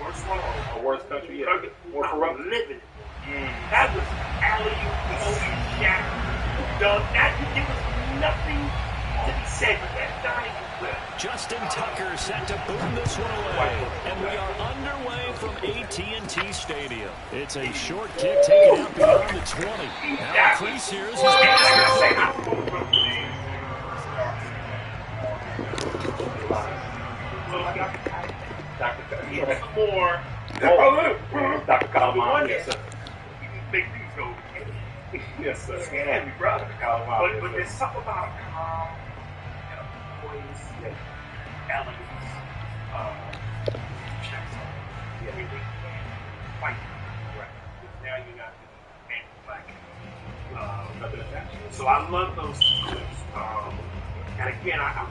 Worst one or worst country? Yeah. More corrupt. Living. That was alley-oop, Kobe, Shaq. That there was nothing to be said with that. Not even clear. Justin Tucker set to boom this one away, and we are underway from AT&T Stadium. It's a short kick taken out beyond the 20. Now the crease here is his more. Dr. Calamari. Yes, sir. Make things go. Yes, sir. Scare me, brother. But there's something about calm, poise, elegance, Jackson. Yeah, they can't fight. Right. Now you're not the anti-black. So I love those clips. And again, I'm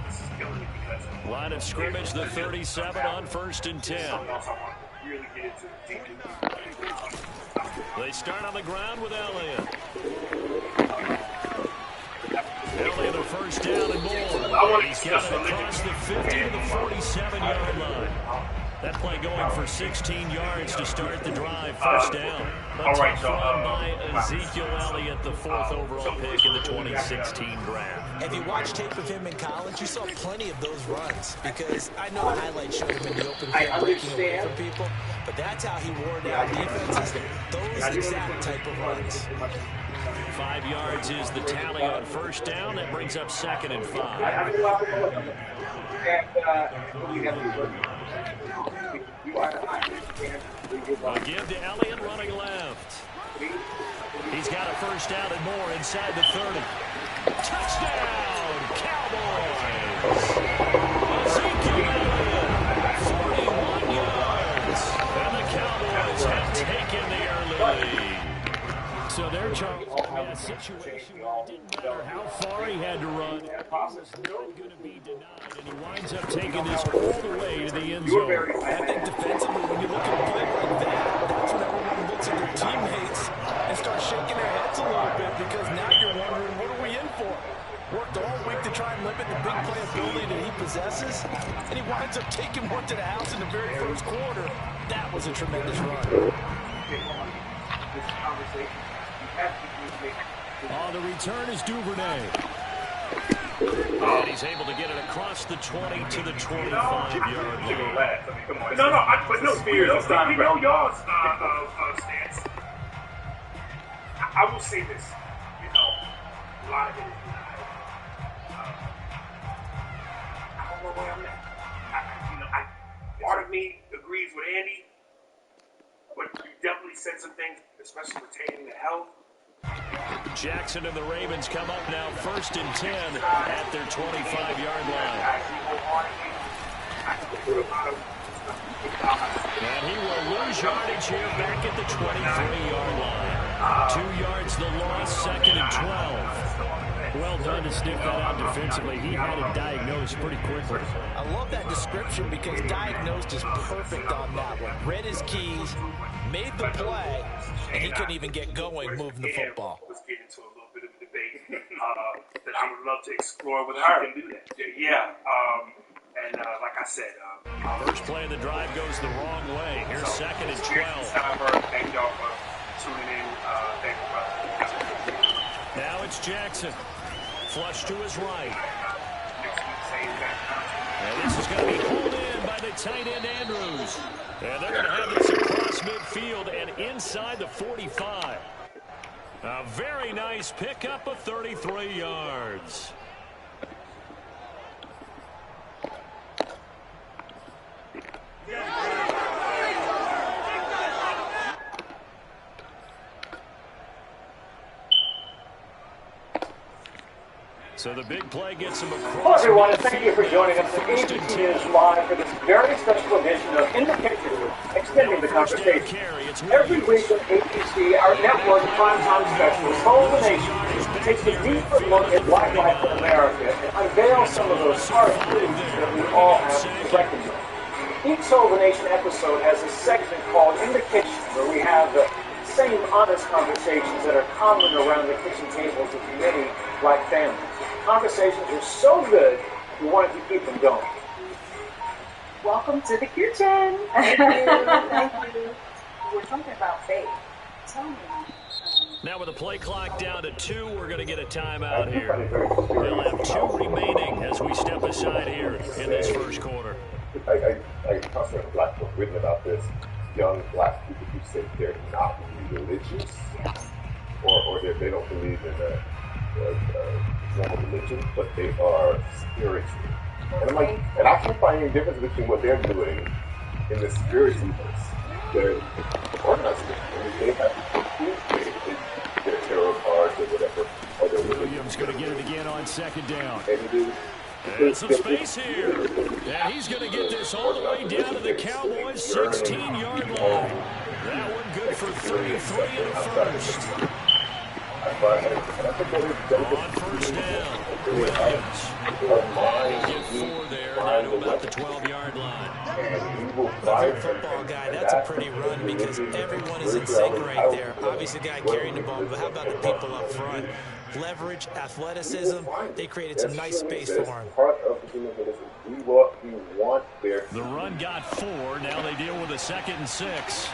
this is killing me because line of scrimmage, the 37 on 1st and 10. Really get into the deep. They start on the ground with Elliott. Elliott the first down and more. He's got it across the 50 to the 47-yard line. That play going for 16 yards to start the drive. First down. A tough run by Ezekiel Elliott, the 4th overall pick in the 2016 draft. If you watched tape of him in college, you saw plenty of those runs because I know the highlights showed him in the open field breaking away from people, but that's how he wore down defenses, those exact type of runs. 5 yards is the tally on first down. That brings up 2nd and 5. A give to Elliott running left. He's got a first down and more inside the 30. Touchdown, Cowboys! Ezekiel Elliott, 41 yards. And the Cowboys have taken the early lead. So they're Charles in a situation where it didn't matter how far he had to run. He was not going to be denied, and he winds up taking this all the way to the end zone. I think defensively, when you look at a play like that, that's when everyone looks at their teammates and starts shaking their heads a little bit because now you're wondering, what are we in for? Worked all week to try and limit the big play ability that he possesses, and he winds up taking one to the house in the very first quarter. That was a tremendous run. On the return is Duvernay. And he's able to get it across the 20 to the 25-yard line. We know y'all's stance. I will say this. A lot of it is denied. I don't know where I'm at. Part of me agrees with Andy, but you definitely said some things, especially pertaining to health. Jackson and the Ravens come up now 1st and 10 at their 25-yard line. And he will lose yardage here back at the 23-yard line. 2 yards the loss, 2nd and 12. Well done to sniff that out defensively. He had it diagnosed pretty quickly. I love that description because diagnosed is perfect on that one. Read his keys, made the play, and he couldn't even get going moving the football. Let's get into a little bit of a debate that I would love to explore with her. Yeah. And like I said, first play of the drive goes the wrong way. Here's 2nd and 12. Thank y'all for tuning in. Thank you. Now it's Jackson. Flush to his right. And this is going to be pulled in by the tight end Andrews. And they're going to have this across midfield and inside the 45. A very nice pickup of 33 yards. So the big play gets him across. Hello, everyone, and thank you for joining us at AT&T News Live for this very special edition of In the Picture, extending the conversation. Every week at ATC, our network primetime specialist, Soul of the Nation, takes a deeper look at black life in America and unveils some of those hard truths that we all have to reckon with. Each Soul of the Nation episode has a segment called In the Kitchen, where we have the same honest conversations that are common around the kitchen tables of many black families. Conversations are so good, we wanted to keep them going. Welcome to the kitchen. Thank you. Thank you. We're talking about faith. Tell me. Now with the play clock down to 2, we're going to get a timeout here. We'll have 2 remaining as we step aside here in this first quarter. I constantly have black folk written about this. Young black people who say they're not religious, or they don't believe in a formal religion, but they are spiritual. And I'm like, and I can't find any difference between what they're doing in the spiritualness. They're organized. I mean, they have their tarot cards or whatever. Or their Williams going to get it again on second down. And some space here. And he's going to get this all the way down to the Cowboys' 16-yard line. That one good for 33 in the first. On first down, Williams. Get 4 there, down to about the 12-yard line. If you're a football guy, that's a pretty run because everyone is in sync right there. Obviously, the guy carrying the ball, but how about the people up front? Leverage, athleticism, they created some nice space for him. The run got 4. Now they deal with a 2nd and 6.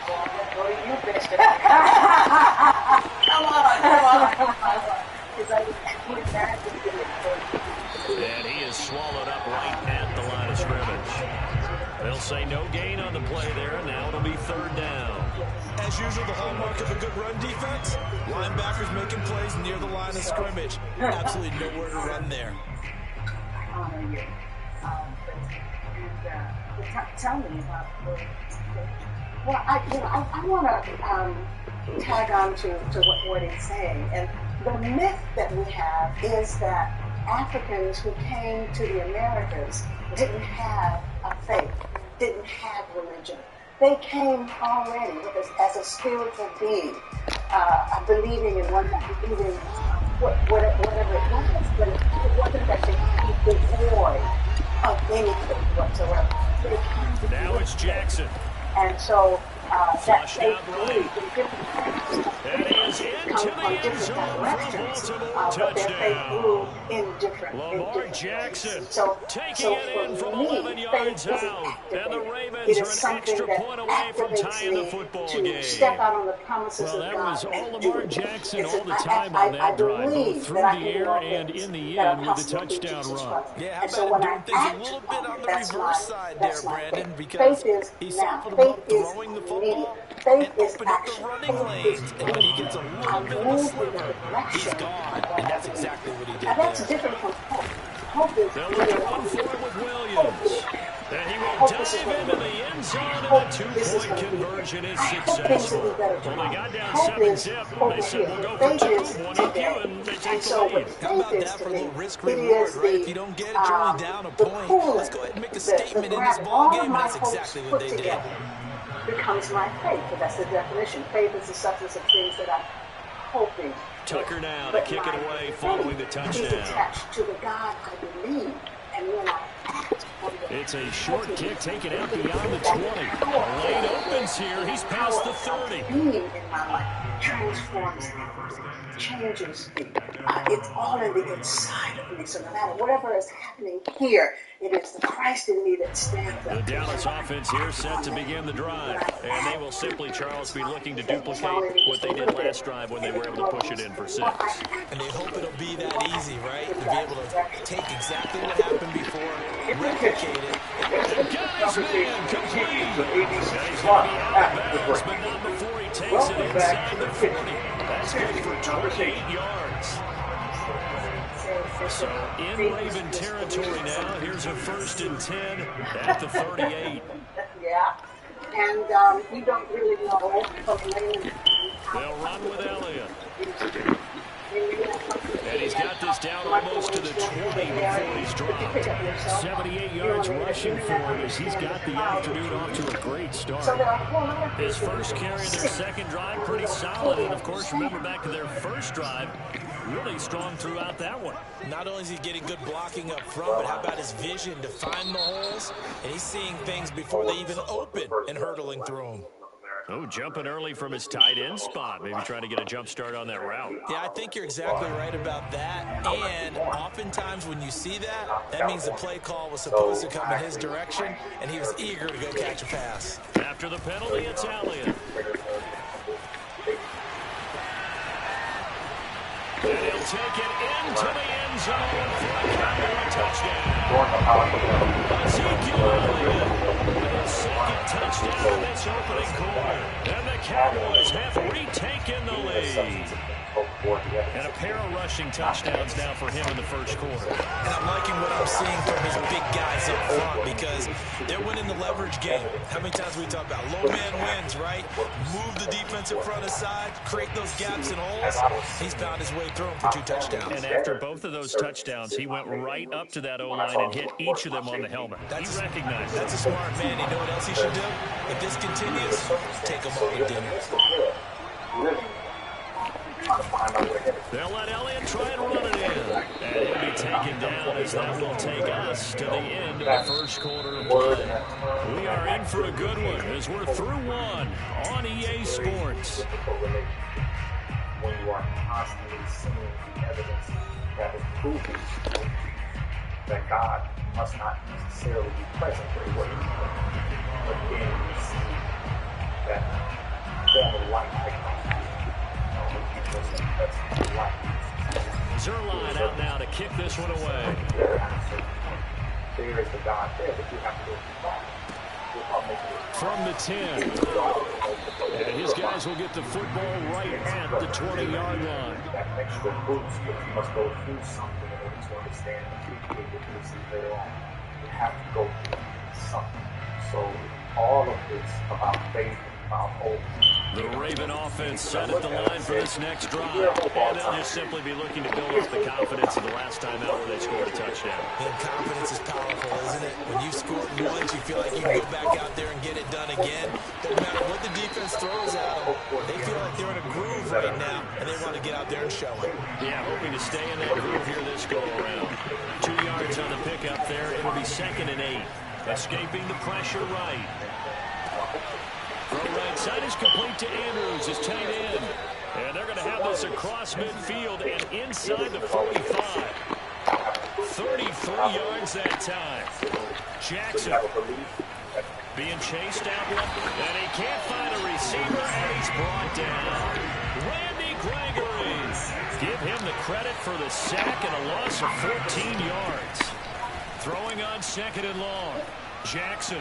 Come on. And he is swallowed up right at the line of scrimmage. They'll say no gain on the play there. Now it'll be 3rd down. As usual, the hallmark of a good run defense, linebackers making plays near the line of scrimmage. Absolutely nowhere to run there. Tell me about well, I want to tag on to what he's saying. And the myth that we have is that Africans who came to the Americas didn't have a faith, didn't have religion. They came already as a spiritual being, believing in one thing, believing whatever it was, but it wasn't that they came devoid of anything whatsoever. Now it's Jackson. And so that faith grew in different things. Come from different directions, but their faith grew in different Jackson ways. So for me, faith isn't activated. It is something that activates me to step out on the promises of God and do it. Jackson all the time on that drive, both through the air and in the end with the touchdown run. Yeah, how about doing things a little bit on the reverse side there, Brandon, because he's off the hook throwing the football and open up the running lanes. And when he gets a little bit of a sliver, he's gone. And that's exactly what he did there. That's different from hope. Hope is they'll let it run for it with Williams. And he will dive into the end zone, and the 2-point conversion is successful. When they got down 7-zip, they said, we'll go for 2, one of you, and they take the lead. How about that for a little risk-reward, right? If you don't get it, you're only down a point. Let's go ahead and make a statement in this ballgame, and that's exactly what they did. Becomes my faith, but that's the definition. Faith is the substance of things that I'm hoping. Tucker now to kick it away following the touchdown. He's attached to the God I believe, and when I act on the it's a short kick taken out beyond the 20. The lane opens here. He's past the 30. Being in my life transforms me, changes me. It's all in the inside of me. So no matter whatever is happening here, it is the Christ in me that stands up. The Dallas offense here set to begin the drive. And they will simply, Charles, be looking to duplicate what they did last drive when they were able to push it in for 6. And they hope it'll be that easy, right? To be able to take exactly what happened before, replicate it. And got his man complete. And he's going to be out of bounds, but not before he takes it inside the 40. That's good for 28 yards. So in Raven territory now, here's a 1st and 10 at the 38. Yeah, and we don't really know from Raven. They'll run with Elliott. And he's got this down almost to the 20 before he's dropped. 78 yards rushing for him as he's got the afternoon off to a great start. His first carry, their second drive, pretty solid. And, of course, remember back to their first drive, really strong throughout that one. Not only is he getting good blocking up front, but how about his vision to find the holes? And he's seeing things before they even open and hurdling through them. Oh, jumping early from his tight end spot. Maybe trying to get a jump start on that route. Yeah, I think you're exactly right about that. And oftentimes when you see that, that means the play call was supposed to come in his direction, and he was eager to go catch a pass. After the penalty, it's Elliott. And he'll take it into the end zone for a Cowboy touchdown. Ezekiel Elliott with his second touchdown in this opening quarter. And the Cowboys have retaken the lead. And a pair of rushing touchdowns now for him in the first quarter. And I'm liking what I'm seeing from his big guys up front because they're winning the leverage game. How many times we talk about low man wins, right? Move the defensive front aside, create those gaps and holes. He's found his way through them for 2 touchdowns. And after both of those touchdowns, he went right up to that O-line and hit each of them on the helmet. He recognized it. That's a smart man. You know what else he should do? If this continues, take him all to dinner. They'll let Elliott try and run it in. And he'll be taken down as that will take us to the end of the first quarter of play. We are in for a good one as we're through one on EA Sports. When you are constantly seeing the evidence that is proving that God must not necessarily be present where he was, but then you see that form of light that comes out. Zerline out now to kick this one away. There is the God there, but you have to go from the 10. And his guys will get the football right at the 20-yard line. That extra boost, but you must go through something in order to understand the capabilities later on. You have to go through something. So all of this about faith and about hope. The Raven offense set at the line for this next drive. And they'll just simply be looking to build up the confidence of the last time out where they scored a touchdown. And confidence is powerful, isn't it? When you scored once, you feel like you can go back out there and get it done again. Doesn't matter what the defense throws at them. They feel like they're in a groove right now, and they want to get out there and show it. Yeah, hoping to stay in that groove here this go-around. 2 yards on the pickup there. It'll be 2nd and 8. Escaping the pressure right. Throw right side is complete to Andrews, his tight end. And they're going to have this across midfield and inside the 45. 33 yards that time. Jackson being chased out, and he can't find a receiver, and he's brought down. Randy Gregory. Give him the credit for the sack and a loss of 14 yards. Throwing on 2nd and long. Jackson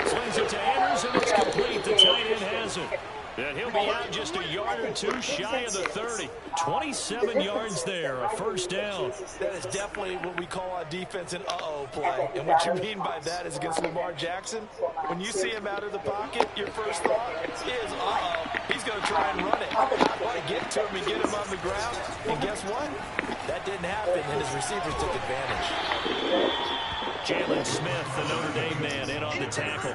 slings it to Andrews, and it's complete. The tight end has it. And he'll be out just a yard or two shy of the 30. 27 yards there, a first down. That is definitely what we call our defense an uh-oh play. And what you mean by that is against Lamar Jackson, when you see him out of the pocket, your first thought is, uh-oh, he's going to try and run it. How do I get to him and get him on the ground? And guess what? That didn't happen, and his receivers took advantage. Jalen Smith, the Notre Dame man, in on the tackle.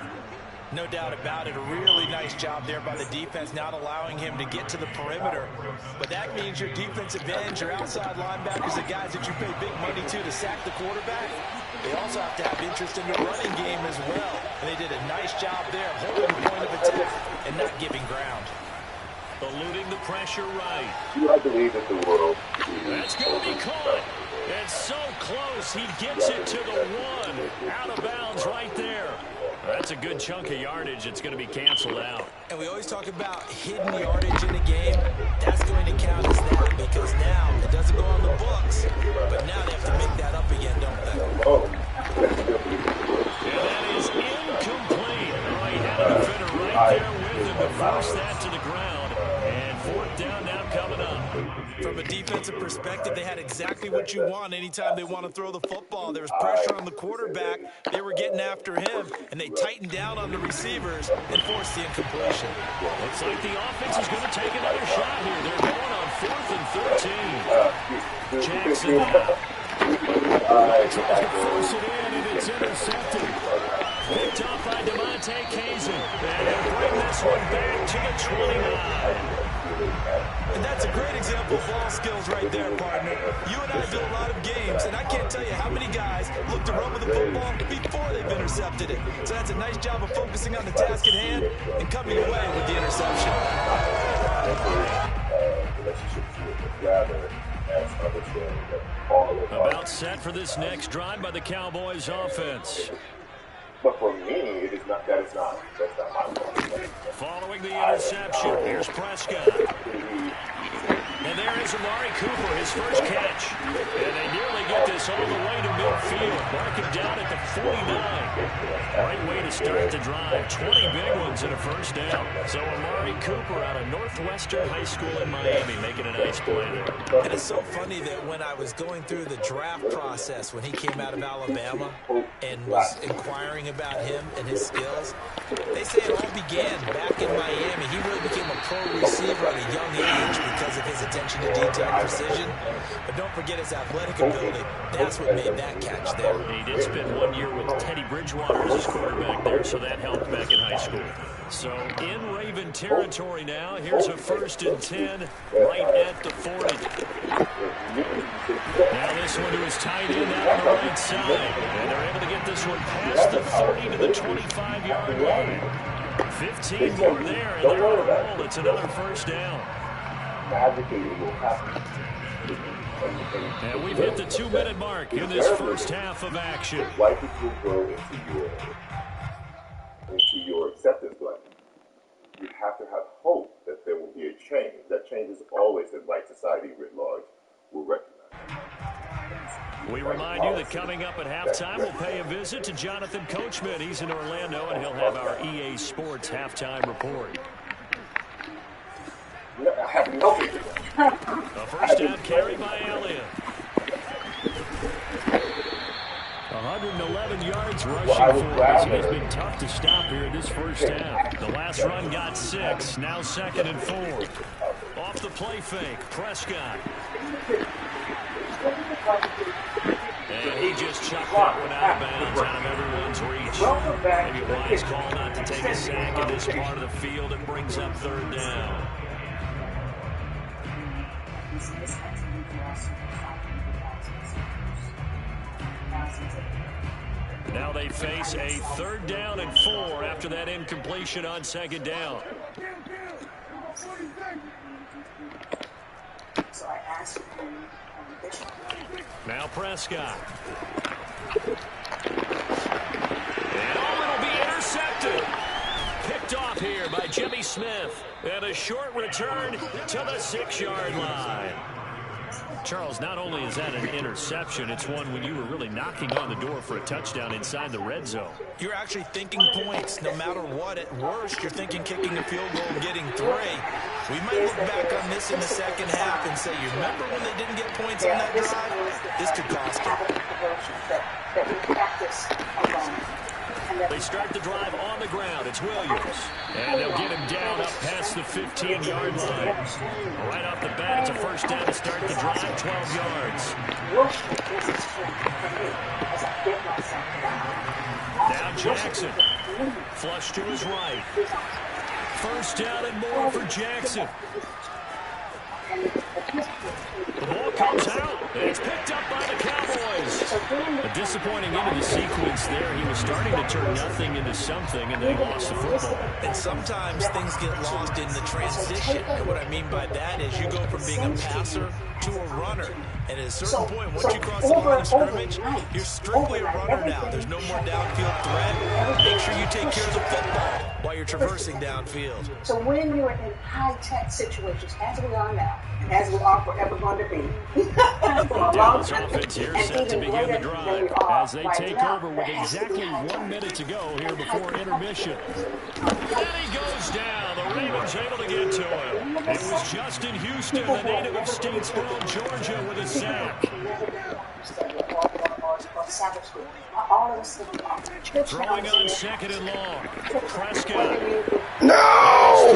No doubt about it. A really nice job there by the defense, not allowing him to get to the perimeter. But that means your defensive ends, your outside linebackers, the guys that you pay big money to sack the quarterback, they also have to have interest in the running game as well. And they did a nice job there of holding the point of attack and not giving ground. Eluding the pressure right. I believe that the world. That's going to be caught. It's so close. He gets it to the 1. Out of bounds right there. That's a good chunk of yardage. It's going to be canceled out. And we always talk about hidden yardage in a game. That's going to count as that because now it doesn't go on the books. But now they have to make that up again, don't they? And that is incomplete. Oh, he had a defender right there with him to force that to the ground. And 4th down now coming up. From a defensive perspective, they had exactly what you want anytime they want to throw the football. There was pressure on the quarterback. They were getting after him, and they tightened down on the receivers and forced the incompletion. Looks like the offense is going to take another shot here. They're going on 4th and 13. Jackson now. Tries to force it in, and it's intercepted. Picked off by DeMonte Kazin. And they'll bring this one back to the 29. And that's a great example of ball skills right there, partner. You and I do a lot of games, and I can't tell you how many guys look to run with the football before they've intercepted it. So that's a nice job of focusing on the task at hand and coming away with the interception. About set for this next drive by the Cowboys offense. But for me, that's not my fault. Following the interception, here's Prescott. And there is Amari Cooper, his first catch. And they nearly get this all the way to midfield. Mark him down at the 49. Great way to start the drive. 20 big ones and a first down. So Amari Cooper out of Northwestern High School in Miami making a nice play there. And it's so funny that when I was going through the draft process when he came out of Alabama and was inquiring about him and his skills, they say it all began back in Miami. He really became a pro receiver at a young age because of his attention to detail and precision. But don't forget his athletic ability. That's what made that catch there. He did spend 1 year with Teddy Bridgewater as his quarterback there, so that helped back in high school. So in Raven territory now, here's a 1st and 10 right at the 40. Now this one to his tight end out on the right side. And they're able to get this one past the 30 to the 25-yard line. 15 more there, and they're on a roll. It's another first down. And we've hit the 2-minute mark in this first half of action. Like it will go into your acceptance blanket. You have to have hope that there will be a change. That change is always that white society writ large will recognize. We remind you that coming up at halftime, we'll pay a visit to Jonathan Coachman. He's in Orlando, and he'll have our EA Sports halftime report. A first down carry by Elliott. 111 yards rushing for us. It's been tough to stop here in this first half. The last run got 6. Now 2nd and 4. Off the play fake, Prescott. And he just chucked that one out of bounds, out of everyone's reach. Maybe a wise call not to take a sack in this part of the field. It brings up 3rd down. Now they face a 3rd down and 4 after that incompletion on 2nd down. So I asked him, now Prescott. And it'll be intercepted. Picked off here by Jimmy Smith. And a short return to the 6-yard line. Charles, not only is that an interception, it's one when you were really knocking on the door for a touchdown inside the red zone. You're actually thinking points no matter what. At worst, you're thinking kicking a field goal and getting 3. We might look back on this in the second half and say, you remember when they didn't get points on that drive? This could cost them. They start the drive on the ground. It's Williams. And they'll get him down up past the 15-yard line. Right off the bat, it's a first down to start the drive, 12 yards. Now Jackson. Flush to his right. First down and more for Jackson. The ball comes out, and it's picked up by the Cowboys. A disappointing end of the sequence there. He was starting to turn nothing into something, and they lost the football. And sometimes things get lost in the transition. And what I mean by that is you go from being a passer to a runner. And at a certain point, once you cross the line of scrimmage, you're strictly a runner now. There's no more downfield threat. Make sure you take care of the football while you're traversing downfield. So when you're in high-tech situations, as we are now, as we are forever going to be, Dallas offense here set to begin the drive as they take over with exactly 1 minute to go here before intermission. And he goes down. The Ravens able to get to him. It was Justin Houston, the native of Statesboro, Georgia, with a sack. Throwing on 2nd and long. Prescott. No!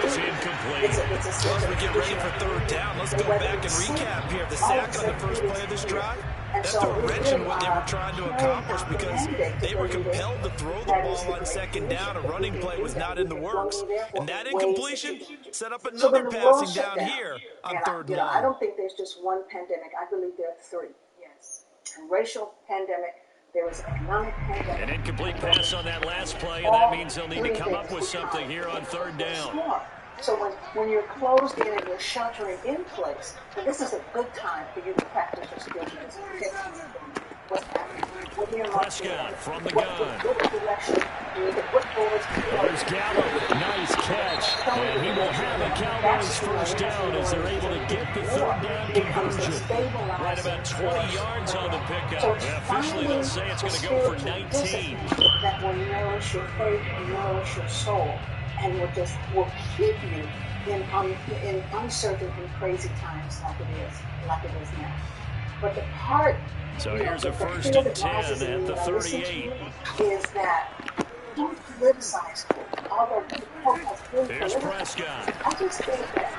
It's incomplete. As we get ready for 3rd down, let's go back and recap here. The sack on the first play of this drive, And That so threw a we wrench really in what they were trying to accomplish because they were compelled to throw the ball on second down. A running play was not in the works. And that incompletion set up another passing down here on third and long. I don't think there's just one pandemic. I believe there are three. Yes. A racial pandemic. There was an economic pandemic. An incomplete pass on that last play, and that means they'll need to come up with something here on third down. So when you're closed in and you're sheltering in place, then this is a good time for you to practice your skills. What's happening? Prescott from the gun. There's Gallup. Nice catch. And he will have a Cowboys first down as they're able to get the third down conversion. Right about 20 yards on the pickup. Officially, they'll say it's going to go for 19. That will nourish your faith and nourish your soul, and will keep you in uncertain and crazy times like it is now. But the part, so here's a first and 10 at the 38. Is that don't politicize it. Although hope has been Here's Prescott. I just think that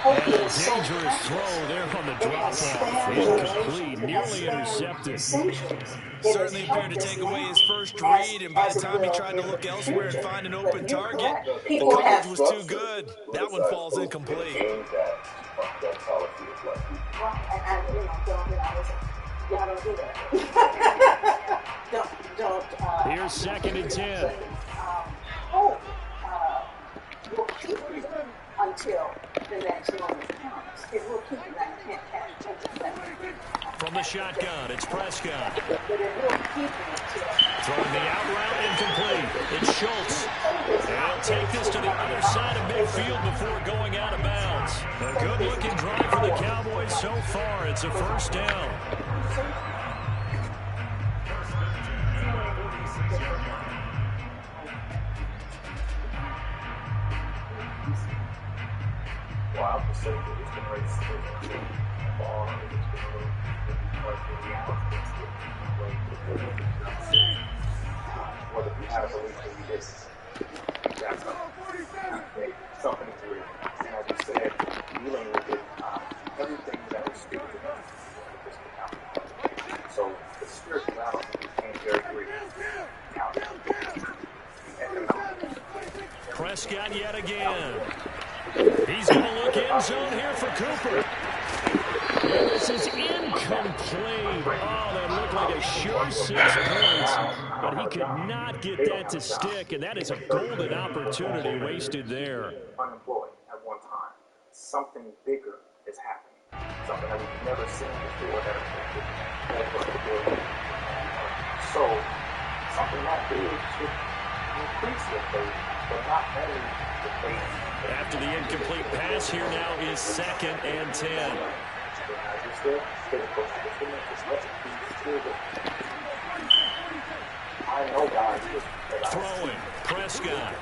hope and is a dangerous throw there on the drop-off. Incomplete, nearly intercepted. Certainly appeared to take away his first read, and by the time he tried to look elsewhere and find an open target, the coverage was too good. That one falls incomplete. Don't do that. don't. Here's second and 10. Hope will keep you until the next moment comes. It will keep you. That can't catch. From the shotgun, it's Prescott. But it will keep you until. Throwing the out route incomplete. It's Schultz. And he'll take this to the other side of midfield before going out of bounds. A good-looking drive for the Cowboys so far. It's a first down. Wow, the safety has been raised to the ball. Whether we had a belief that we did, that's something to it. And as you said, dealing with it, everything that was spiritual so the spirituality became very real. Prescott yet again. He's going to look end zone here for Cooper. And this is incomplete. Oh, that looked like a sure 6 points. But he could not get that to stick, and that is a golden opportunity wasted there. Unemployed at one time. Something bigger is happening. Something that we've never seen before that so something that big should increase your faith, but not only the faith. After the incomplete pass, here now is second and 10. Throwing, Prescott.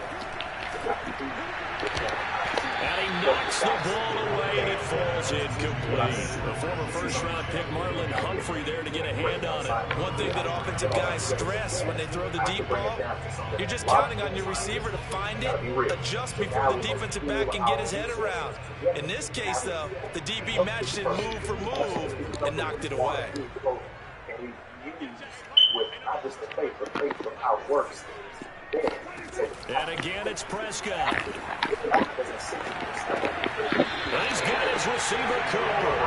And he knocks the ball away, and it falls incomplete. The former first-round pick, Marlon Humphrey, there to get a hand on it. One thing that offensive guys stress when they throw the deep ball, you're just counting on your receiver to find it, adjust before the defensive back can get his head around. In this case, though, the DB matched it move for move and knocked it away. With not just the faith, but faith of how it works. And again, it's Prescott. And he's got his receiver, Cooper.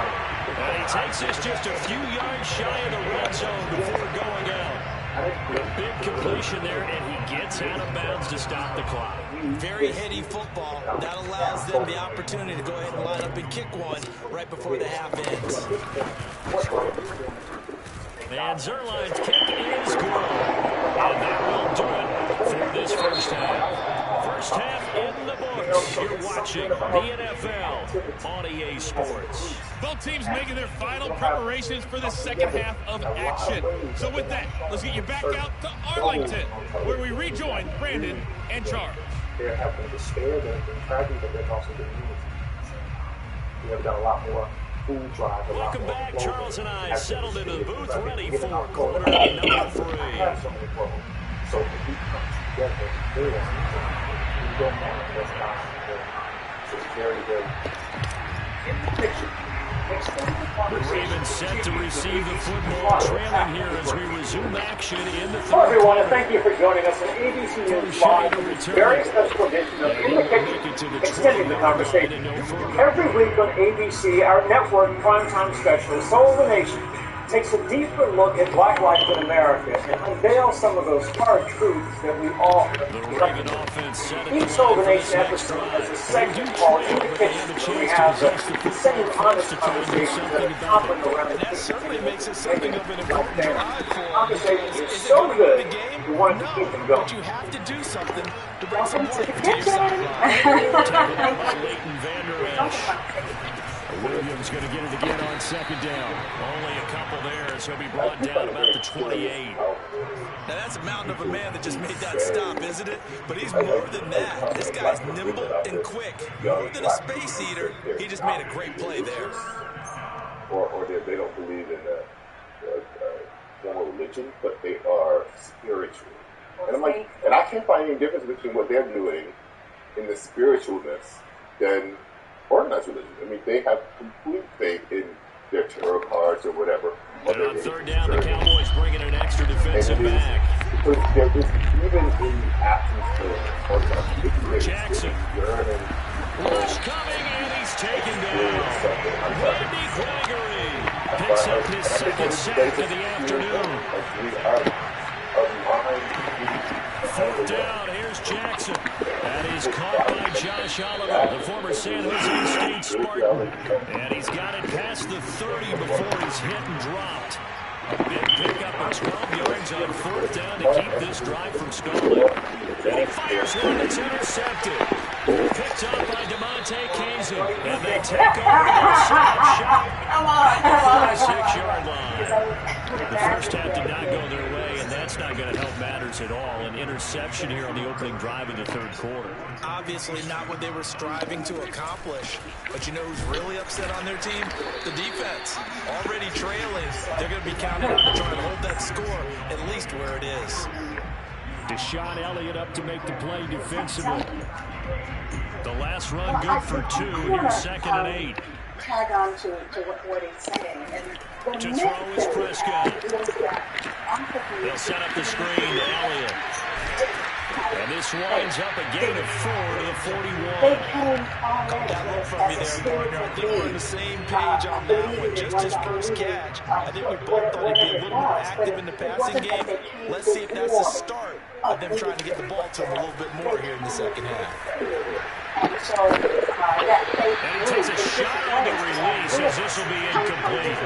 And he takes this just a few yards shy of the red zone before going out. A big completion there, and he gets out of bounds to stop the clock. Very heady football. That allows them the opportunity to go ahead and line up and kick one right before the half ends. And Zerline's kick is good. And that will do it for this first half. First half in the books. You're watching the NFL on EA Sports. Both teams making their final preparations for the second half of action. So with that, let's get you back out to Arlington, where we rejoin Brandon and Charles. There have been despair, there have been tragedy, but there's also been unity. We have done a lot more. Welcome back. Charles and I settled into the booth ready for quarter number 3. So if we come together, we don't manifest God. So it's very, very in the kitchen. We're even set to receive the football, trailing here as we resume action in the Hello, third everyone, and quarter. thank you for joining us on ABC News Live for this very special edition of In the Kitchen, extending the conversation. Every week on ABC, our network primetime specialist, Soul of the Nation, takes a deeper look at black life in America and unveils some of those hard truths that we all recognize. Each Soul of the Nation episode has a segment called In the Kitchen, where we have the same honest conversations that are toppling around the And that kitchen. certainly makes it something of an important drive for him. Conversation is so good, we want to keep them going. But you have to do something to bring some Welcome to life the to your kitchen. sideline. Leighton Vander Esch. Williams going to get it again on second down. Only a couple there, so he'll be brought down about the 28. Now that's a mountain of a man that just made that stop, isn't it? But he's more than that. This guy's nimble and quick. More than a space eater, he just made a great play there. Or they don't believe in formal religion, but they are spiritual. And I'm like, and I can't find any difference between what they're doing in the spiritualness than organized religion. I mean, they have complete faith in their tarot cards or whatever. And on third down, the Cowboys bringing an extra defensive back. Because there is, even in the absence of organized Jackson. Rush coming, and he's taken down. Randy Gregory picks up his second sack of the afternoon. Fourth down, here's Jackson. That is caught by Josh Oliver, the former San Jose State Spartan. And he's got it past the 30 before he's hit and dropped. A big pickup of 12 yards on fourth down to keep this drive from stalling. And he fires one that's intercepted. Picked up by DeMonte Kazin. And they take over the shot at the 46-yard line. The first half did not go their way, and that's not going to help matters at all. An interception here on the opening drive of the third quarter. Obviously not what they were striving to accomplish. But you know who's really upset on their team? The defense. Already trailing. They're going to be counted on to try and hold that score at least where it is. Deshaun Elliott up to make the play defensively. The last run good for two. Here's second and 8. Tag on to what he's saying. And To throw is Prescott. They'll set up the screen to Elliott. And this winds up a gain of 4 to the 41. Caught that look from me there, partner. I think we're on the same page on that one. Just his first catch. I think we both thought he'd be a little more active in the passing game. Let's see if that's the start of them trying to get the ball to him a little bit more here in the second half. And so And he takes a shot on the release as this will be incomplete.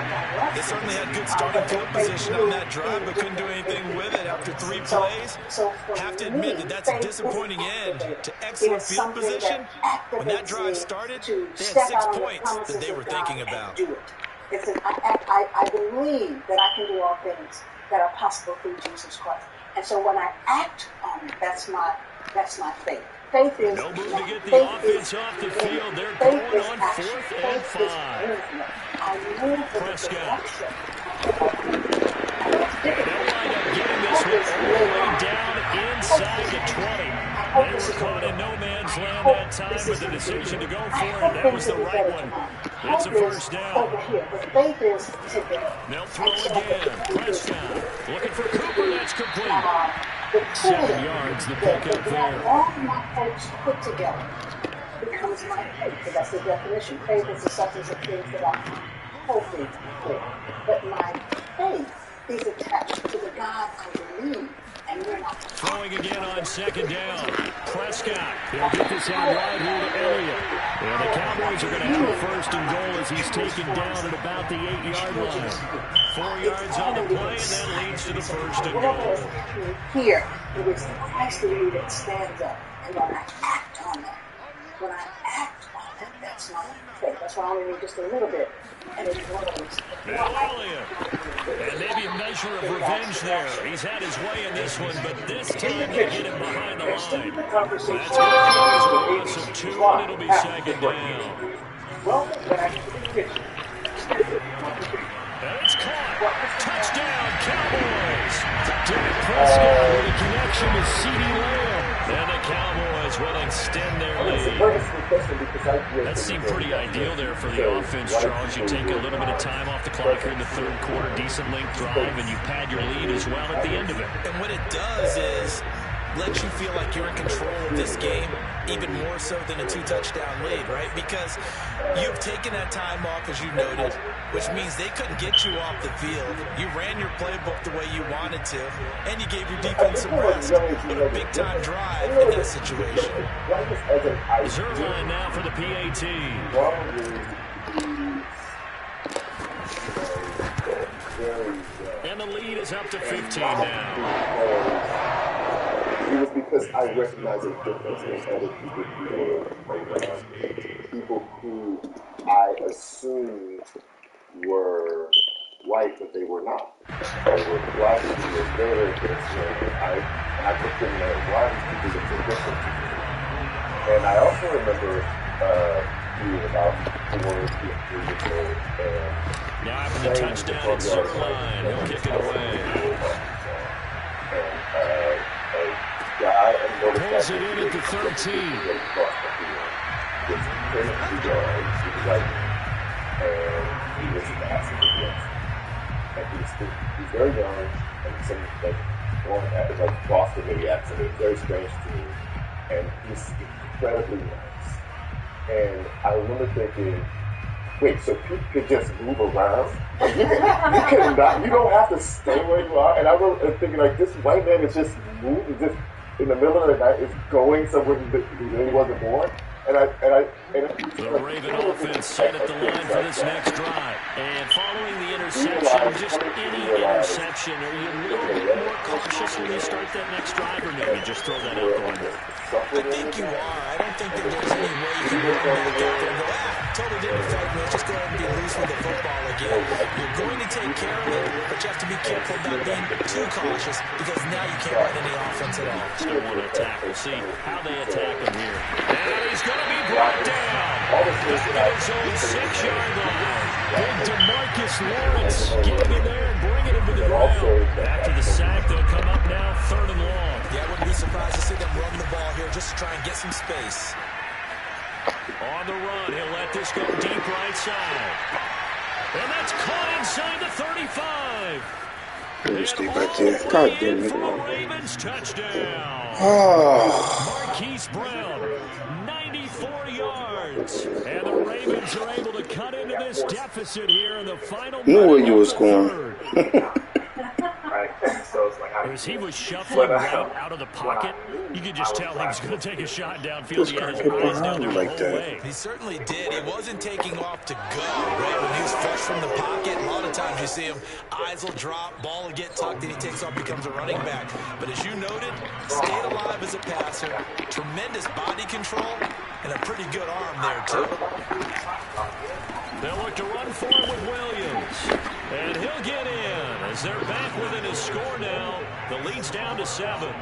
They certainly had good starting field position on that drive, but couldn't do anything with it after 3 plays. Have to admit that that's a disappointing end to excellent field position. When that drive started, they had 6 points that they were thinking about. I believe that I can do all things that are possible through Jesus Christ. And so when I act on it, that's my faith. Faith is No move to get the offense off the field. They're going on 4th and 5. Prescott. And they'll wind up getting this one all the way down inside the 20. They were caught in no man's land that time, but the decision to go for it, that was the right one. It's a first down. They'll throw again. Prescott looking for Cooper. That's complete. 7 yards, the pickup there. All of my folks put together becomes my faith. So that's the definition. Faith is the substance of things that I hope for. But my faith is attached to the God I believe. And you're not. Throwing again on second down. Prescott. He'll get this out right here to Elliott. And the Cowboys are going to have a first and goal as he's taken down at about the 8-yard line. 4 yards on the play, and that leads to the first and goal. Here, it is Christ in me that stands up. And when I act on that, that's my faith. That's why I only need just a little bit. And it grows. Elliott. And maybe a measure of revenge there. He's had his way in this one, but this time they get him behind the line. That's going to cause a loss of 2, and it'll be second down. Welcome back to the kitchen. And it's caught. Touchdown, Cowboys. Dak Prescott with a connection to CeeDee Lamb. And the Cowboys Cowboys will extend their lead. That seemed pretty ideal there for the offense, Charles. You take a little bit of time off the clock here in the third quarter, decent length drive, and you pad your lead as well at the end of it. And what it does is let you feel like you're in control of this game, even more so than a 2-touchdown lead, right? Because you've taken that time off, as you noted, which means they couldn't get you off the field. You ran your playbook the way you wanted to, and you gave your defense some rest. But a big-time drive in that situation. Reserve line now for the PAT. And the lead is up to 15 now. It was because I recognized a difference in other people who were around. People who I assumed were white, but they were not. They were black, they were very different. I looked at them and why these people look so different? And I also remember being about 4 or 3 years old. Now after the touchdown at center line, he'll kick it away. Pulls it in at the 13. He's very young, and some like Boston maybe accent. It's very strange to me, and he's incredibly nice. And I remember thinking, wait, so people could just move around? You don't have to stay where you are. And I was thinking, like, this white man is just moving, just in the middle of the night, is going somewhere he really wasn't born. The Raven offense set at the line for this next drive. And following the interception, just any interception, are you a little bit more cautious when you start that next drive, or maybe just throw that out the window? I think you are. I don't think that there's any way you can run back out there and go, totally didn't affect me. Let's just go ahead and be loose with the football again. You're going to take care of it, but you have to be careful about being too cautious because now you can't run any offense at all. Still want to attack. We'll see how they attack him here. And he's going to be brought down. Just at his own 6-yard line. Big DeMarcus Lawrence getting in there and bringing him to the ground. After the sack, they'll come up now 3rd and long. Yeah, I wouldn't be surprised to see them run the ball here just to try and get some space. On the run, he'll let this go deep right side. And that's caught inside the 35. Stay back there. God damn it. Ravens touchdown. Marquise Brown, 94 yards. And the Ravens are able to cut into this deficit here in the final. Knew where you was going. As he was shuffling out of the pocket, you could just tell he was going to take a shot downfield. He had his eyes down there the whole way. He certainly did. He wasn't taking off to go, right? When he was fresh from the pocket, a lot of times you see him, eyes will drop, ball will get tucked, and he takes off, becomes a running back. But as you noted, stayed alive as a passer, tremendous body control, and a pretty good arm there, too. They'll look to run for it with Williams. And he'll get in as they're back within his score now. The lead's down to 7.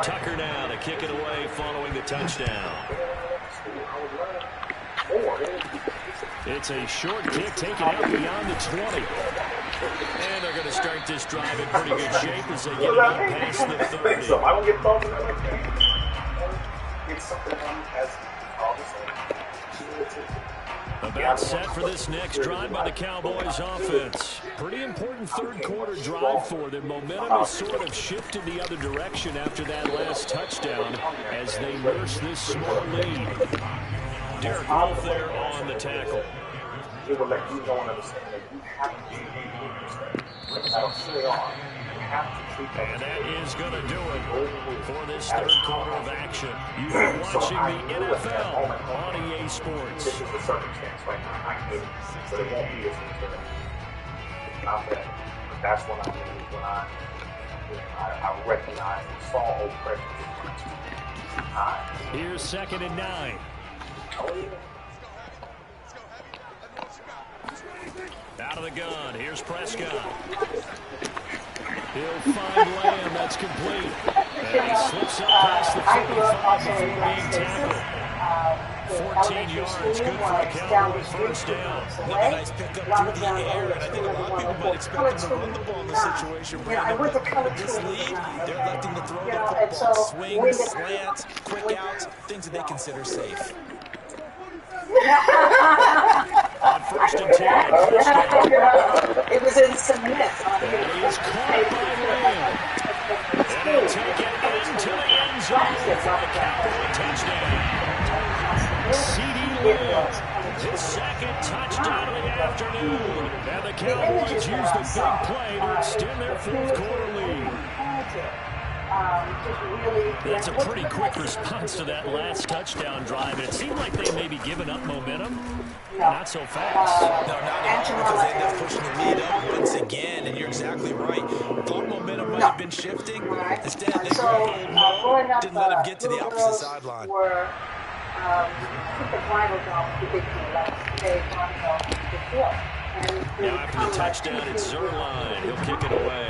Tucker now to kick it away following the touchdown. It's a short kick taken out beyond the 20. And they're going to start this drive in pretty good shape as they get it up past the 30. I don't get thumbs in it's something as About set for this next drive by the Cowboys offense. Pretty important third quarter drive for them. Momentum has sort of shifted the other direction after that last touchdown as they nurse this small lead. Derek Wolf there on the tackle. It will let you know and understand that you have to be and that is going to do it for this third quarter of action. You are watching the NFL on EA Sports. This is the circumstance right now. I get it, but it won't be as good. Not that, but that's when I recognize and saw oppression. Here's 2nd and 9. Out of the gun. Here's Prescott. He'll find Lamb. That's complete. And he slips up past the 45 before being tackled. 14 yards, good for a Cowboy first down. Another nice pickup through the air, and I think a lot of people might expect him to run the ball in this situation, Brandon. But this league, they're electing to throw the football. Swings, slants, quick outs, things that they consider safe. On first and 10, it was in some mess. And he's caught by Lamb. And he'll take it into the end zone for a Cowboy touchdown. C.D. Lamb, his second touchdown of the afternoon. And the Cowboys use the big play to extend their fourth quarter lead. That's a pretty quick response to that last touchdown drive. It seemed like they may be giving up momentum. Not so fast. No, not at all, because they end up pushing the lead up once again, and you're exactly right. Thought momentum might have been shifting. Instead, they rolled low, didn't let him get to the opposite sideline. I think the bridal dog was the big deal. Like, they brought it off the field. Now after the touchdown, it's Zerline. He'll kick it away.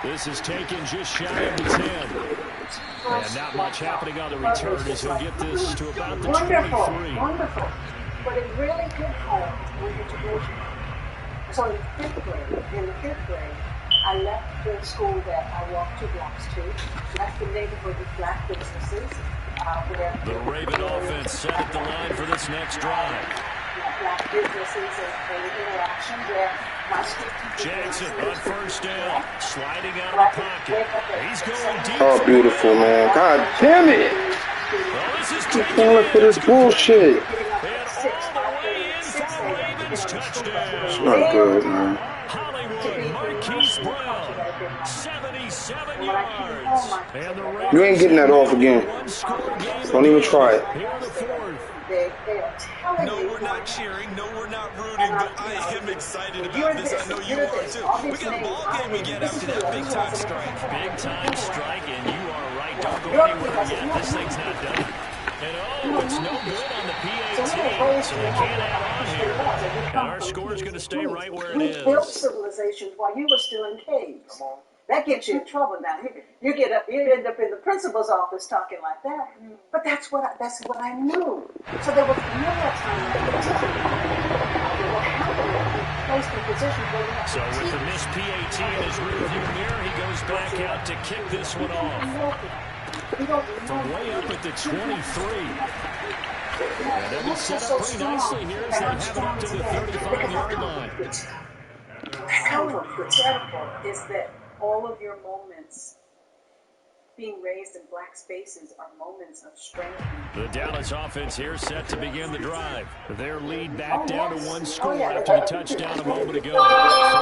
This is taken just shy of the 10. And not much happening on the return as he'll get this to about the 23. Wonderful. But it really did help with integration. So in the fifth grade, I left the school that I walked 2 blocks to, left the neighborhood with black businesses. The Raven offense set at the line for this next drive. Black businesses and interaction where my Jackson on first down, sliding out of the pocket. He's going deep. Oh, beautiful, man. God damn it. Well, this is I'm falling for this bullshit. And all the way in for a Ravens touchdown. It's not good, man. Hollywood, Marquise Brown, 77 yards. And the Ravens You ain't getting that off again. Don't even try it. Here in the fourth. No, we're not cheering. No, we're not rooting. But I am excited about this. I know you are too. We got a ball game again after that big-time strike. Big-time strike, and you are right. Don't go anywhere yet. This thing's not done. And it's no good on the PAT, so they can't add on here. And our score is going to stay right where it is. We built civilizations while you were still in caves. That gets you in trouble now. You end up in the principal's office talking like that. But that's what I knew. So there was never a time placed in positions where we had so with the missed PAT in his rearview mirror, he goes back out to kick this one off. From way up at the 23. And they'll be set up pretty nicely here as they have it up to the 35-yard line. The is that all of your moments being raised in black spaces are moments of strength. The Dallas offense here set to begin the drive. Their lead back down to 1 score after the touchdown a moment ago.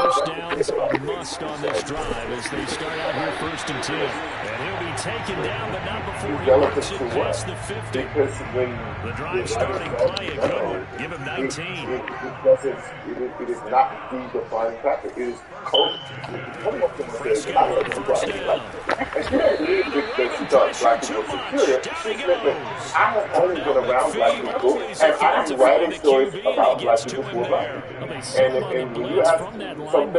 First downs a must on this drive as they start out here 1st and 10. And he'll be taken down, but not before he works it past the 50. The drive starting play, a good one. Give him 19. It is not the defining factor. It is coach. Prescott on first down. Black people superior. I have only been around black people, and I'm writing stories about black people who are black people. And when you ask something white,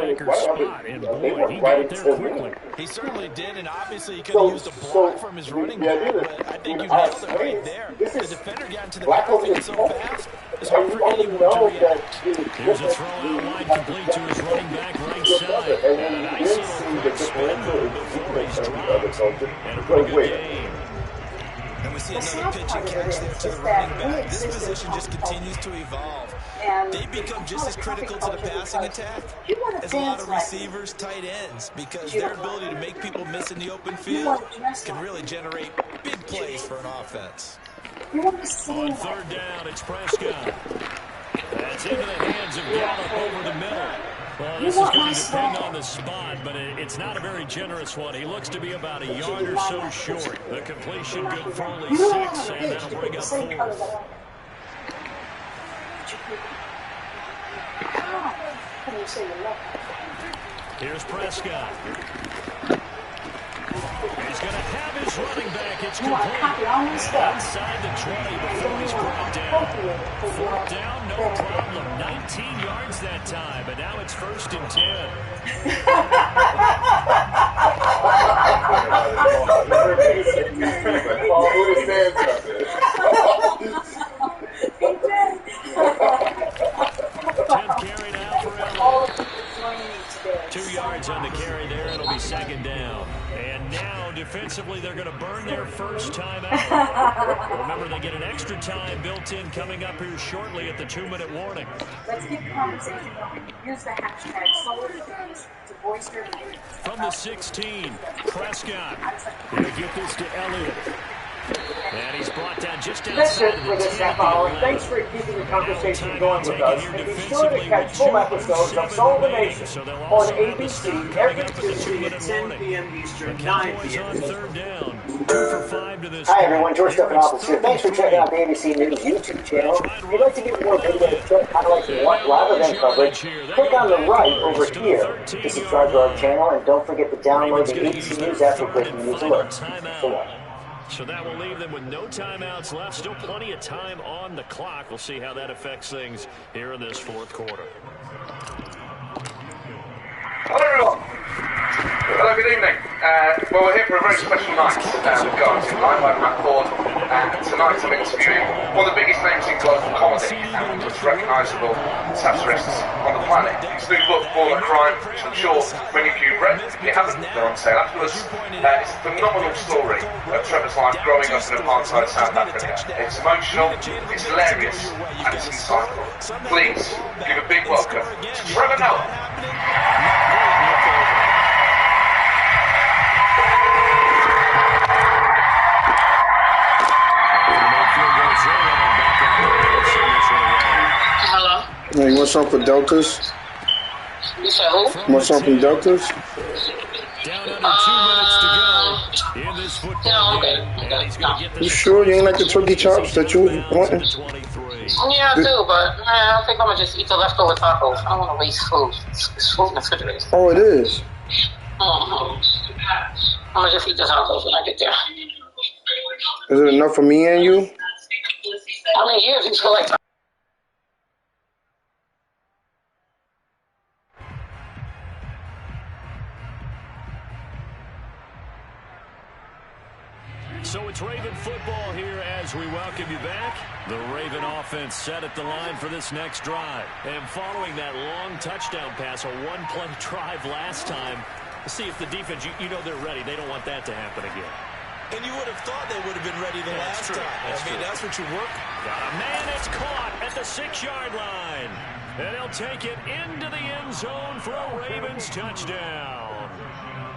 they were writing to me. He certainly did, and obviously he could have used a block from his running back, but I think you nailed it right there. The defender got into the backfield so fast, it's hard for anyone to react. Here's a throw out wide complete to his running back right side. And a nice little spin move before he's dropped. And a pretty good game. And we see another pitch and catch there to the running back. This position just continues to evolve. They become just as critical to the passing attack as a lot of receivers, tight ends, because their ability to make people miss in the open field can really generate big plays for an offense. On 3rd down, it's Prescott. That's into the hands of Gallup over the middle. Well, this is going to depend on the spot, but it's not a very generous one. He looks to be about a yard or so short. The completion good for only 6, and that'll bring up 4th. Here's Prescott. He's going to have his running back. It's complete. Inside the 20 before he's brought down. 4th down, no problem. 19 yards that time, but now it's 1st and 10. Paul would have said something. 10th carry now for All Elliott. of you for joining me today. 2 yards on the carry there. It'll be second down. And now, defensively, they're going to burn their first timeout. Remember, they get an extra time built in coming up here shortly at the 2-minute warning. Let's keep the conversation going. Use the hashtag #SolarFans to voice your opinions. From the 16, Prescott. Going to get this to Elliott. And he's brought down just That's outside it of for the this 10 half hour. at the Thanks 11. for keeping the conversation going with us. And be sure to catch full episodes of Soul the Nation on ABC every Tuesday at 10 p.m. Eastern, 9 p.m. On third down, 2 for 5 to this. Hi everyone, George Stephanopoulos here. Thanks for checking out the ABC News YouTube channel. If you'd like to get more video highlights and live event coverage, click on the right over here to subscribe to our channel, and don't forget to download the ABC News app for breaking news alerts. So long. So that will leave them with no timeouts left. Still plenty of time on the clock. We'll see how that affects things here in this fourth quarter. Hello, everyone. Hello, good evening. Well, we're here for a very special night with Guards in Live. I'm Matt Ford, and tonight I'm interviewing one of the biggest names in global comedy and the most recognisable satirists on the planet. His new book, Baller Crime, which I'm sure many of you have read. If you haven't, they're on sale afterwards. It's a phenomenal story of Trevor's life growing up in apartheid South Africa. It's emotional, it's hilarious, and it's insightful. Please give a big welcome to Trevor Noah. Hello? Hey, you want something for Deltas? You said who? You want something from Deltas? Down under 2 minutes to go in this football game. And he's going to get this. You sure you ain't like the turkey chops that you was wanting? Yeah, I do, but I think I'm going to just eat the leftover tacos. I don't want to waste food. It's food in the refrigerator. Oh, it is. I'm going to just eat the tacos when I get there. Is it enough for me and you? How many years you feel like? So it's Raven football here as we welcome you back. The Raven offense set at the line for this next drive. And following that long touchdown pass, a one-play drive last time, see if the defense, you know they're ready. They don't want that to happen again. And you would have thought they would have been ready the last time. That's what you work. Got a man, it's caught at the 6-yard line. And he'll take it into the end zone for a Ravens touchdown.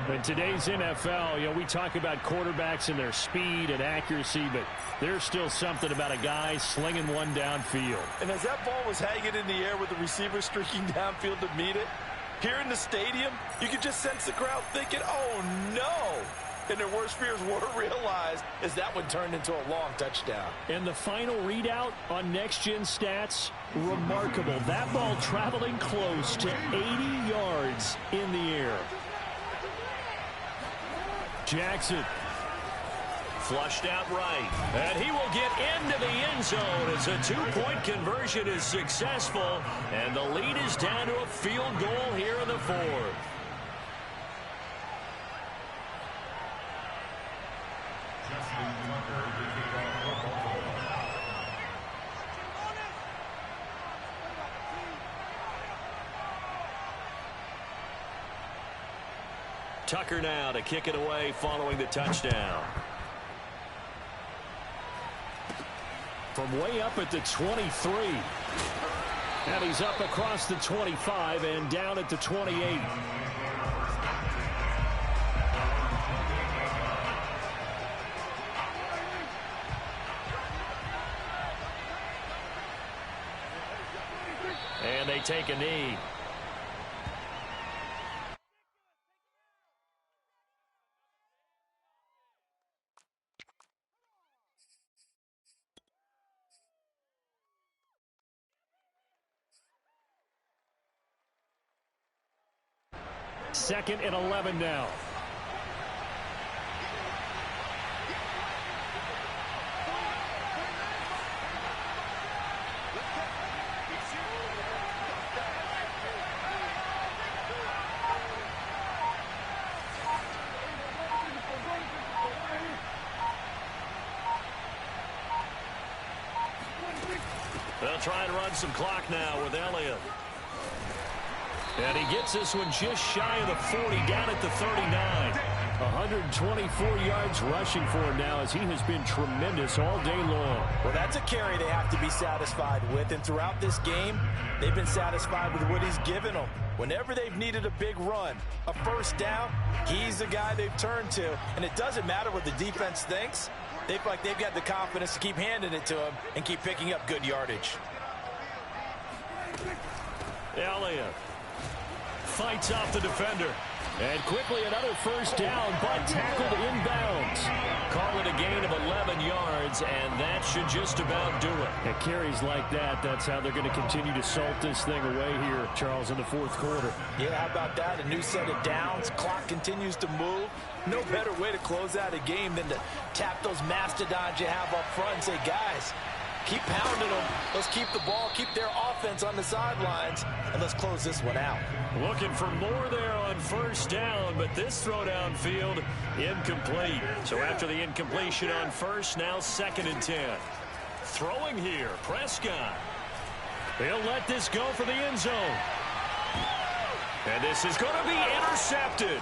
In today's NFL, we talk about quarterbacks and their speed and accuracy, but there's still something about a guy slinging one downfield. And as that ball was hanging in the air with the receiver streaking downfield to meet it, here in the stadium, you could just sense the crowd thinking, oh, no. And their worst fears were realized as that one turned into a long touchdown. And the final readout on next-gen stats, remarkable. That ball traveling close to 80 yards in the air. Jackson flushed out right, and he will get into the end zone as a 2-point conversion is successful, and the lead is down to a field goal here in the fourth. Tucker now to kick it away following the touchdown. From way up at the 23. And he's up across the 25 and down at the 28. And they take a knee. Second and 11 now. They'll try and run some clock now with Elliott. And he gets this one just shy of the 40, down at the 39. 124 yards rushing for him now as he has been tremendous all day long. Well, that's a carry they have to be satisfied with. And throughout this game, they've been satisfied with what he's given them. Whenever they've needed a big run, a first down, he's the guy they've turned to. And it doesn't matter what the defense thinks. They feel like they've got the confidence to keep handing it to him and keep picking up good yardage. Elliott fights off the defender. And quickly another first down, but tackled inbounds. Call it a gain of 11 yards, and that should just about do it. At carries like that, that's how they're going to continue to salt this thing away here, Charles, in the fourth quarter. Yeah, how about that? A new set of downs. Clock continues to move. No better way to close out a game than to tap those mastodons you have up front and say, guys, keep pounding them. Let's keep the ball, keep their offense on the sidelines, and let's close this one out. Looking for more there on first down, but this throw downfield incomplete. So after the incompletion on first, now 2nd and 10. Throwing here, Prescott. He'll let this go for the end zone. And this is going to be intercepted.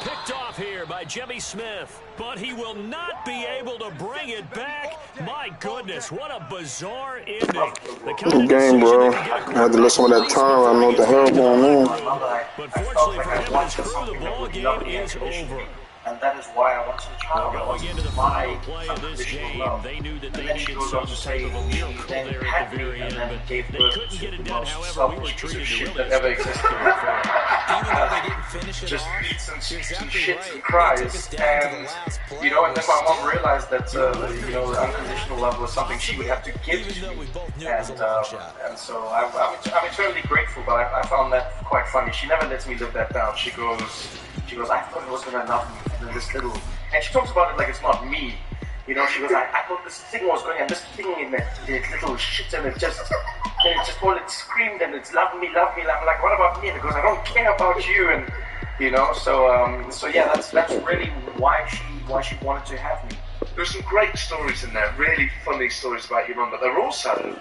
Picked off here by Jimmy Smith, but he will not be able to bring it back. My goodness, what a bizarre ending. Good game, bro. I had to listen to that time. I know what the hell going on. But fortunately for him and his crew, the ball game is over. And that is why I wanted to try. Going into the final play of this game, they knew that they needed some type of a miracle there at the very end, but they couldn't get it done. However, we were treated to really that ever existed. Even though they didn't finish it just off, beats and exactly shits right. and cries, They took us down to the and last play. you know, and then my mom realized that the unconditional love was something she would have to give Even to though me, we both knew it was a long shot. and so I'm eternally grateful. But I found that quite funny. She never lets me live that down. She goes, I thought it was gonna love me, and then this little, and she talks about it like it's not me. You know, she goes, I thought this thing was going, and this thing in it little shit, and it just all it screamed, and it's love me, love me. I'm like, what about me? And it goes, I don't care about you, and you know, so yeah, that's really why she wanted to have me. There's some great stories in there, really funny stories about your mum, but they're also,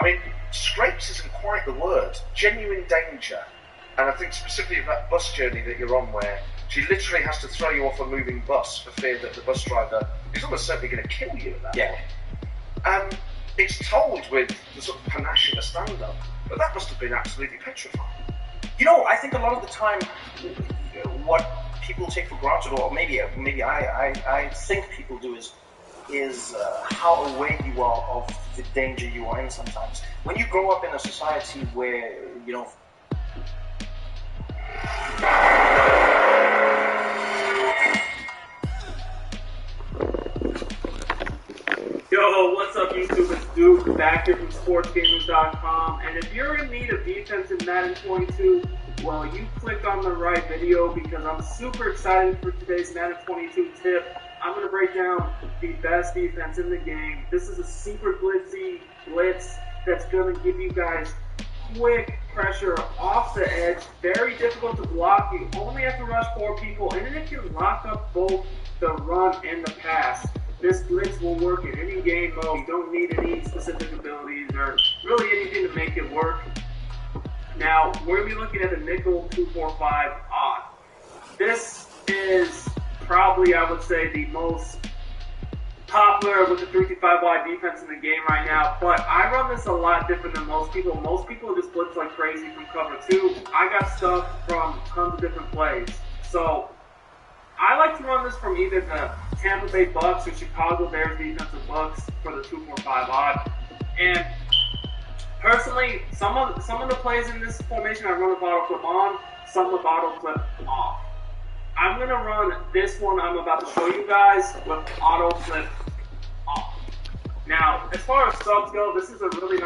I mean, scrapes isn't quite the word, genuine danger. And I think specifically of that bus journey that you're on, where she literally has to throw you off a moving bus for fear that the bus driver is almost certainly going to kill you at that point. And it's told with the sort of panache of a stand-up, but that must have been absolutely petrifying. You know, I think a lot of the time, what people take for granted, or maybe I think people do, is how aware you are of the danger you are in sometimes. When you grow up in a society where, you know, Yo, what's up YouTube? It's Duke, back here from SportsGamers.com, and if you're in need of defense in Madden 22, well, you clicked on the right video because I'm super excited for today's Madden 22 tip. I'm going to break down the best defense in the game. This is a super glitzy blitz that's going to give you guys quick pressure off the edge, very difficult to block. You only have to rush 4 people, and then it can lock up both the run and the pass. This blitz will work in any game mode. You don't need any specific abilities or really anything to make it work. Now, we're going to be looking at the nickel 2-4-5 odd. This is probably, I would say, the most popular with the 3-5 wide defense in the game right now, but I run this a lot different than most people. Most people just blitz like crazy from cover 2. I got stuff from tons of different plays. So I like to run this from either the Tampa Bay Bucks or Chicago Bears defensive books for the 2-4-5 odd. And personally, some of the plays in this formation I run with auto clip on, some with auto clip off. I'm going to run this one I'm about to show you guys with auto clip off. Now, as far as subs go, this is a really nice